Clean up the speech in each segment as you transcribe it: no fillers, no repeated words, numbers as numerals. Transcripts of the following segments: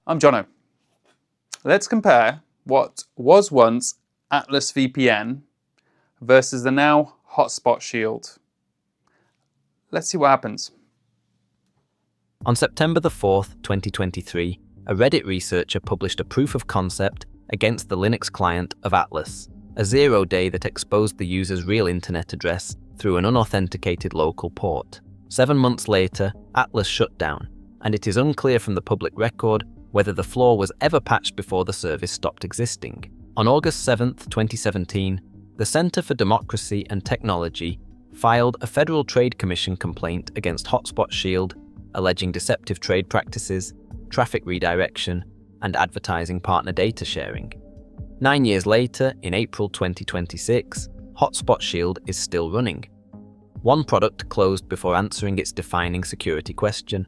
I'm Jono. Let's compare what was once AtlasVPN versus the now Hotspot Shield. Let's see what happens. On September the 4th, 2023, a Reddit researcher published a proof of concept against the Linux client of Atlas, a zero-day that exposed the user's real internet address through an unauthenticated local port. 7 months later, Atlas shut down, and it is unclear from the public record whether the flaw was ever patched before the service stopped existing. On August 7, 2017, the Center for Democracy and Technology filed a Federal Trade Commission complaint against Hotspot Shield, alleging deceptive trade practices, traffic redirection, and advertising partner data sharing. 9 years later, in April 2026, Hotspot Shield is still running. One product closed before answering its defining security question.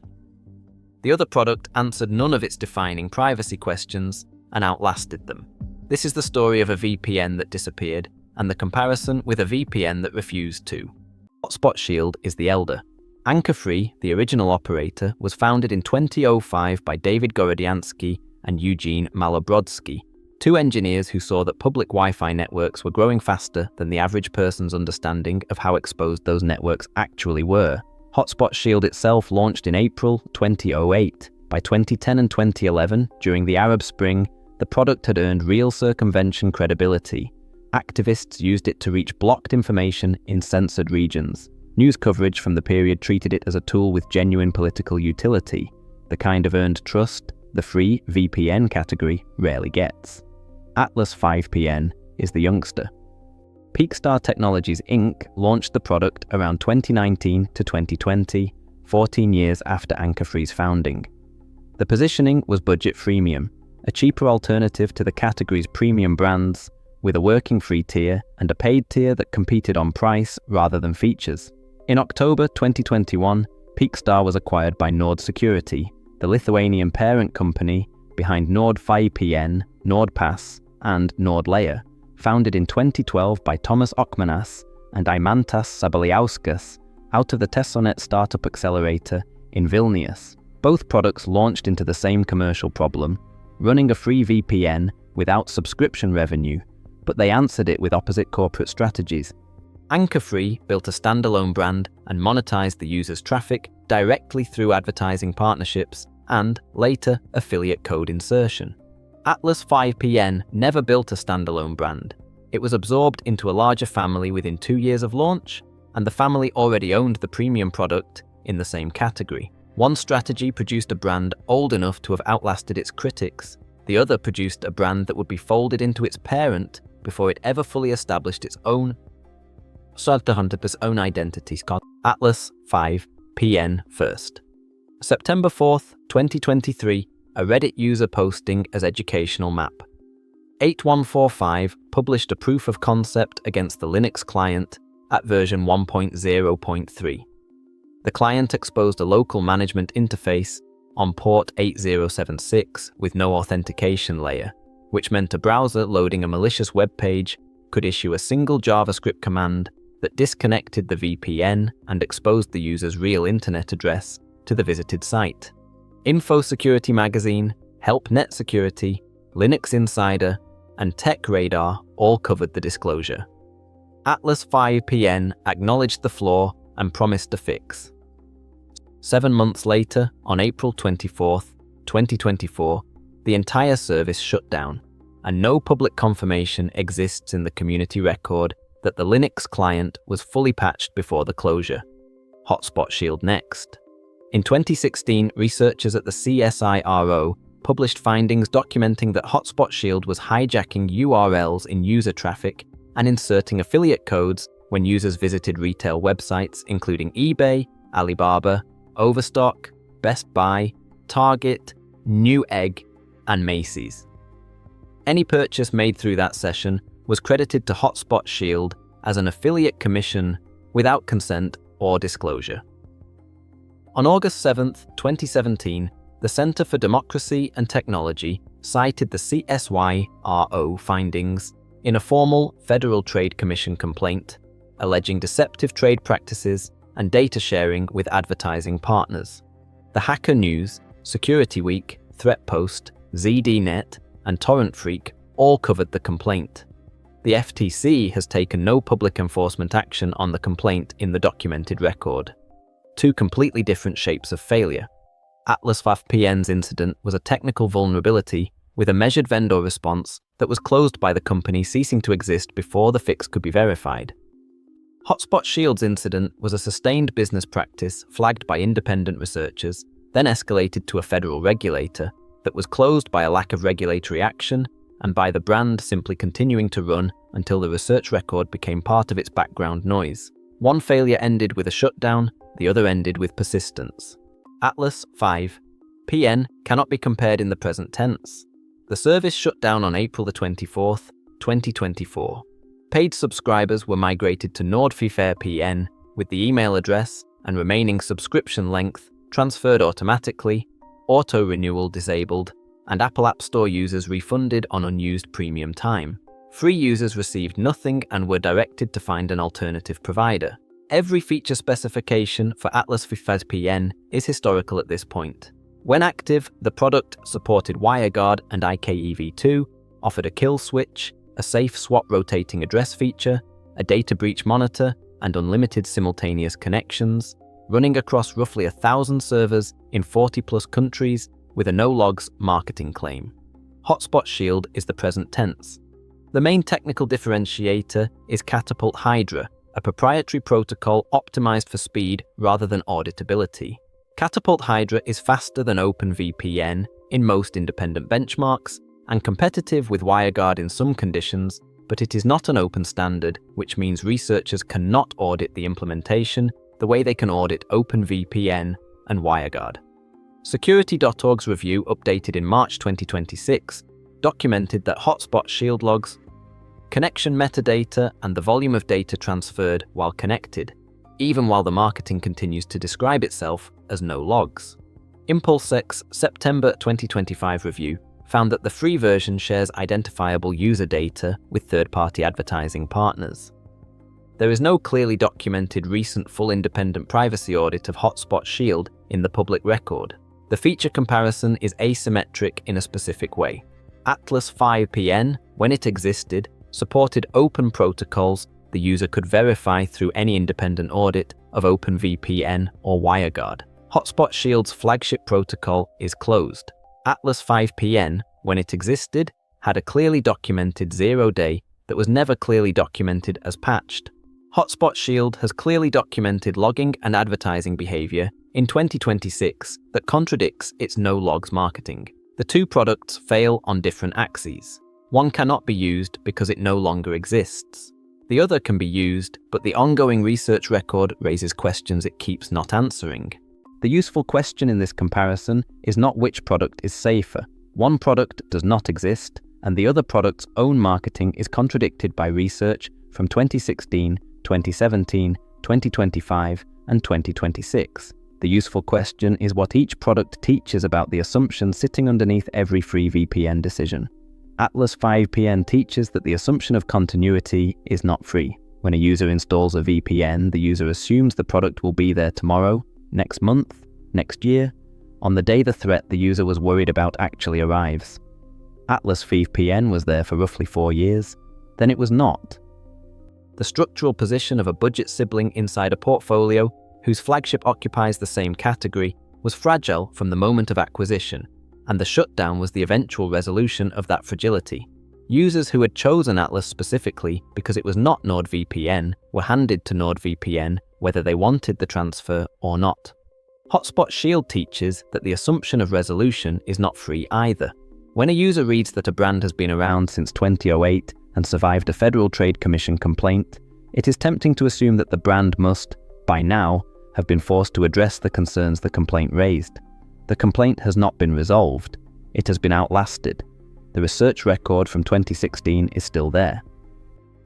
The other product answered none of its defining privacy questions and outlasted them. This is the story of a VPN that disappeared and the comparison with a VPN that refused to. Hotspot Shield is the elder. Anchor-Free, the original operator, was founded in 2005 by David Gorodiansky and Eugene Malobrodsky, two engineers who saw that public Wi-Fi networks were growing faster than the average person's understanding of how exposed those networks actually were. Hotspot Shield itself launched in April 2008. By 2010 and 2011, during the Arab Spring, the product had earned real circumvention credibility. Activists used it to reach blocked information in censored regions. News coverage from the period treated it as a tool with genuine political utility, the kind of earned trust the free VPN category rarely gets. AtlasVPN is the youngster. Peakstar Technologies Inc. launched the product around 2019 to 2020, 14 years after Anchor-Free's founding. The positioning was budget freemium, a cheaper alternative to the category's premium brands, with a working free tier and a paid tier that competed on price rather than features. In October 2021, Peakstar was acquired by Nord Security, the Lithuanian parent company behind NordVPN, NordPass, and NordLayer, founded in 2012 by Tomas Okmanas and Eimantas Sabaliauskas out of the Tesonet startup accelerator in Vilnius. Both products launched into the same commercial problem, running a free VPN without subscription revenue, but they answered it with opposite corporate strategies. Anchor-Free built a standalone brand and monetized the user's traffic directly through advertising partnerships and, later, affiliate code insertion. AtlasVPN never built a standalone brand. It was absorbed into a larger family within 2 years of launch, and the family already owned the premium product in the same category. One strategy produced a brand old enough to have outlasted its critics. The other produced a brand that would be folded into its parent before it ever fully established its own identity. AtlasVPN first. September 4th, 2023, a Reddit user posting as educational map. 8145 published a proof of concept against the Linux client at version 1.0.3. The client exposed a local management interface on port 8076 with no authentication layer, which meant a browser loading a malicious web page could issue a single JavaScript command that disconnected the VPN and exposed the user's real internet address to the visited site. Info Security Magazine, Help Net Security, Linux Insider, and Tech Radar all covered the disclosure. AtlasVPN acknowledged the flaw and promised a fix. 7 months later, on April 24, 2024, the entire service shut down, and no public confirmation exists in the community record that the Linux client was fully patched before the closure. Hotspot Shield next. In 2016, researchers at the CSIRO published findings documenting that Hotspot Shield was hijacking URLs in user traffic and inserting affiliate codes when users visited retail websites including eBay, Alibaba, Overstock, Best Buy, Target, Newegg, and Macy's. Any purchase made through that session was credited to Hotspot Shield as an affiliate commission without consent or disclosure. On August 7, 2017, the Center for Democracy and Technology cited the CSIRO findings in a formal Federal Trade Commission complaint, alleging deceptive trade practices and data sharing with advertising partners. The Hacker News, Security Week, ThreatPost, ZDNet, and TorrentFreak all covered the complaint. The FTC has taken no public enforcement action on the complaint in the documented record. Two completely different shapes of failure. AtlasVPN's incident was a technical vulnerability with a measured vendor response that was closed by the company ceasing to exist before the fix could be verified. HotspotShield's incident was a sustained business practice flagged by independent researchers, then escalated to a federal regulator, that was closed by a lack of regulatory action and by the brand simply continuing to run until the research record became part of its background noise. One failure ended with a shutdown, the other ended with persistence. AtlasVPN cannot be compared in the present tense. The service shut down on April 24, 2024. Paid subscribers were migrated to NordVPN with the email address and remaining subscription length transferred automatically, auto-renewal disabled, and Apple App Store users refunded on unused premium time. Free users received nothing and were directed to find an alternative provider. Every feature specification for AtlasVPN is historical at this point. When active, the product supported WireGuard and IKEv2, offered a kill switch, a safe swap rotating address feature, a data breach monitor, and unlimited simultaneous connections, running across roughly 1,000 servers in 40+ countries with a no-logs marketing claim. HotspotShield is the present tense. The main technical differentiator is Catapult Hydra, a proprietary protocol optimized for speed rather than auditability. Catapult Hydra is faster than OpenVPN in most independent benchmarks and competitive with WireGuard in some conditions, but it is not an open standard, which means researchers cannot audit the implementation the way they can audit OpenVPN and WireGuard. Security.org's review, updated in March 2026, documented that Hotspot Shield logs connection metadata and the volume of data transferred while connected, even while the marketing continues to describe itself as no logs. ImpulseX's September 2025 review found that the free version shares identifiable user data with third-party advertising partners. There is no clearly documented recent full independent privacy audit of Hotspot Shield in the public record. The feature comparison is asymmetric in a specific way. AtlasVPN, when it existed, supported open protocols the user could verify through any independent audit of OpenVPN or WireGuard. HotspotShield's flagship protocol is closed. AtlasVPN, when it existed, had a clearly documented 0-day that was never clearly documented as patched. HotspotShield has clearly documented logging and advertising behavior in 2026 that contradicts its no-logs marketing. The two products fail on different axes. One cannot be used because it no longer exists. The other can be used, but the ongoing research record raises questions it keeps not answering. The useful question in this comparison is not which product is safer. One product does not exist, and the other product's own marketing is contradicted by research from 2016, 2017, 2025, and 2026. The useful question is what each product teaches about the assumptions sitting underneath every free VPN decision. AtlasVPN teaches that the assumption of continuity is not free. When a user installs a VPN, the user assumes the product will be there tomorrow, next month, next year, on the day the threat the user was worried about actually arrives. AtlasVPN was there for roughly 4 years, then it was not. The structural position of a budget sibling inside a portfolio whose flagship occupies the same category was fragile from the moment of acquisition, and the shutdown was the eventual resolution of that fragility. Users who had chosen Atlas specifically because it was not NordVPN were handed to NordVPN whether they wanted the transfer or not. Hotspot Shield teaches that the assumption of resolution is not free either. When a user reads that a brand has been around since 2008 and survived a Federal Trade Commission complaint, it is tempting to assume that the brand must, by now, have been forced to address the concerns the complaint raised. The complaint has not been resolved. It has been outlasted. The research record from 2016 is still there.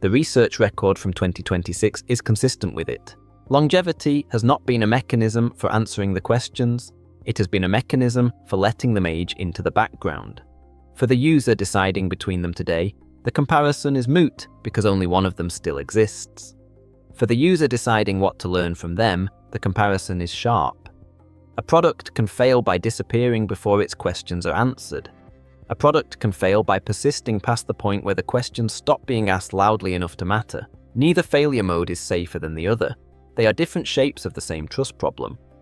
The research record from 2026 is consistent with it. Longevity has not been a mechanism for answering the questions. It has been a mechanism for letting them age into the background. For the user deciding between them today, the comparison is moot because only one of them still exists. For the user deciding what to learn from them, the comparison is sharp. A product can fail by disappearing before its questions are answered. A product can fail by persisting past the point where the questions stop being asked loudly enough to matter. Neither failure mode is safer than the other. They are different shapes of the same trust problem.